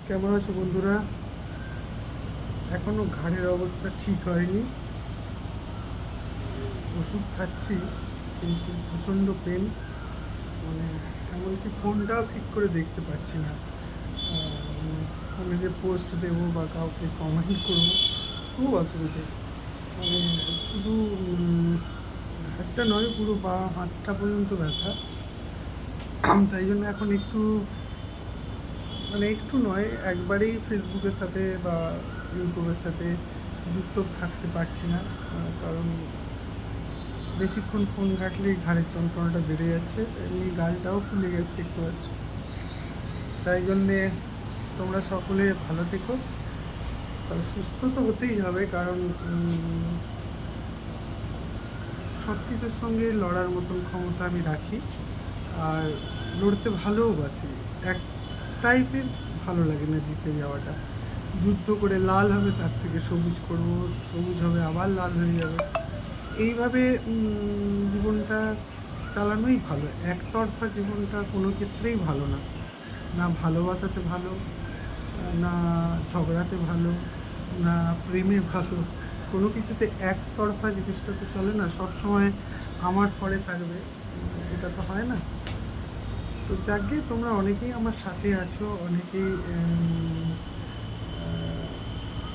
কেমন আছো বন্ধুরা? এখনও ঘাড়ের অবস্থা ঠিক হয়নি। ওষুধ খাচ্ছি, কিন্তু প্রচণ্ড পেন। মানে এমনকি ফোনটাও ঠিক করে দেখতে পাচ্ছি না। ফোনে যে পোস্ট দেবো বা কাউকে কমেন্ট করবো, খুব অসুবিধে। মানে শুধু ঘাটটা নয়, পুরো বা হাতটা পর্যন্ত ব্যথা। তাই জন্য এখন একটু, মানে একটু নয়, একবারেই ফেসবুকের সাথে বা ইউটিউবের সাথে যুক্ত থাকতে পারছি না। কারণ বেশিক্ষণ ফোন ঘাঁটলেই ঘাড়ের যন্ত্রণাটা বেড়ে যাচ্ছে, এমনি গালটাও ফুলে গেছে দেখতে পাচ্ছ। তাই জন্যে তোমরা সকলে ভালো থেকো। আর সুস্থ তো হতেই হবে, কারণ সব কিছুর সঙ্গে লড়ার মতন ক্ষমতা আমি রাখি। আর লড়তে ভালোবাসি। এক টাইপের ভালো লাগে না জিতে যাওয়াটা। যুদ্ধ করে লাল হবে, তার থেকে সবুজ করব, সবুজ হবে আবার লাল হয়ে যাবে। এইভাবে জীবনটা চালানোই ভালো। একতরফা জীবনটা কোনো ক্ষেত্রেই ভালো না। না ভালোবাসাতে ভালো, না ঝগড়াতে ভালো, না প্রেমে ভালো। কোনো কিছুতে একতরফা জিনিসটা তো চলে না, সব সময় আমার পরে থাকবে, এটা তো হয় না। তো যাকে তোমরা অনেকেই আমার সাথে আছো, অনেকেই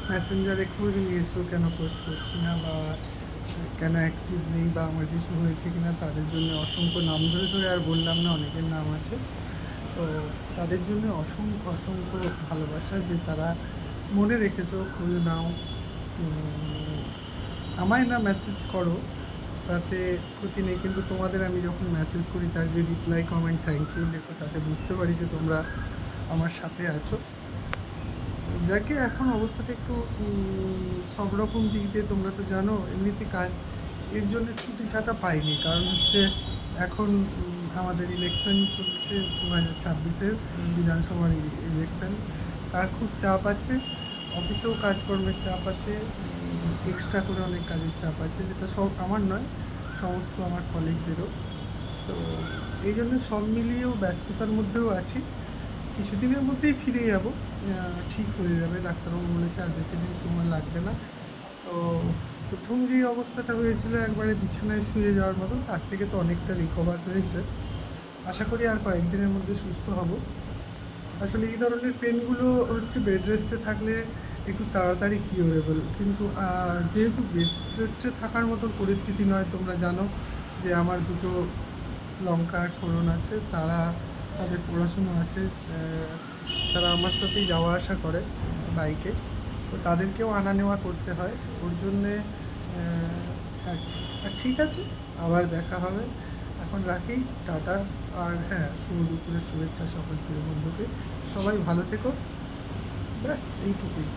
মেসেঞ্জারে খোঁজ নিয়েছো কেন পোস্ট করছি না, বা কেন অ্যাক্টিভ নেই, বা আমার কিছু হয়েছে কিনা, তাদের জন্য অসংখ্য নাম ধরে ধরে আর বললাম না, অনেকের নাম আছে। তো তাদের জন্য অসংখ্য অসংখ্য ভালোবাসা, যে তারা মনে রেখেছো, খোঁজ নাও। আমায় না মেসেজ করো, তাতে ক্ষতি নেই, কিন্তু তোমাদের আমি যখন মেসেজ করি তার যে রিপ্লাই, কমেন্ট, থ্যাংক ইউ লেখো, তাতে বুঝতে পারি যে তোমরা আমার সাথে আছো। যাকে এখন অবস্থাটা একটু সব রকম দিক দিয়ে তোমরা তো জানো, এমনিতে এর জন্য ছুটি ছাটা পাইনি, কারণ হচ্ছে এখন আমাদের ইলেকশন চলছে 2026-এর বিধানসভার ইলেকশন। তার খুব চাপ আছে, অফিসেও কাজকর্মের চাপ আছে, এক্সট্রা করে অনেক কাজের চাপ আছে, যেটা সব আমার নয়, সমস্ত আমার কলিগদেরও। তো এই জন্য সব মিলিয়েও ব্যস্ততার মধ্যেও আছি। কিছুদিনের মধ্যেই ফিরে যাব, ঠিক হয়ে যাবে, ডাক্তারবাবু বলেছে আর বেশি দিন সময় লাগবে না। তো প্রথম যে অবস্থাটা হয়েছিল একবারে বিছানায় শুয়ে যাওয়ার মতন, তার থেকে তো অনেকটা রিকভার হয়েছে। আশা করি আর কয়েকদিনের মধ্যে সুস্থ হব। আসলে এই ধরনের পেনগুলো হচ্ছে বেড রেস্টে থাকলে একটু তাড়াতাড়ি কিউরেবল, কিন্তু যেহেতু বেড রেস্টে থাকার মতো পরিস্থিতি নয়, তোমরা জানো যে আমার দুটো লঙ্কার ফোড়ন আছে, তাদের পড়াশুনো আছে, তারা আমার সাথেই যাওয়া আসা করে বাইকে। তো তাদেরকেও আনা নেওয়া করতে হয়, ওর জন্যে আর ঠিক আছে, আবার দেখা হবে। এখন রাখি, টাটা। আর হ্যাঁ, শুভ দুপুরের শুভেচ্ছা সকল প্রিয় বন্ধুকে। সবাই ভালো থেকো, ব্যাস এইটুকুই।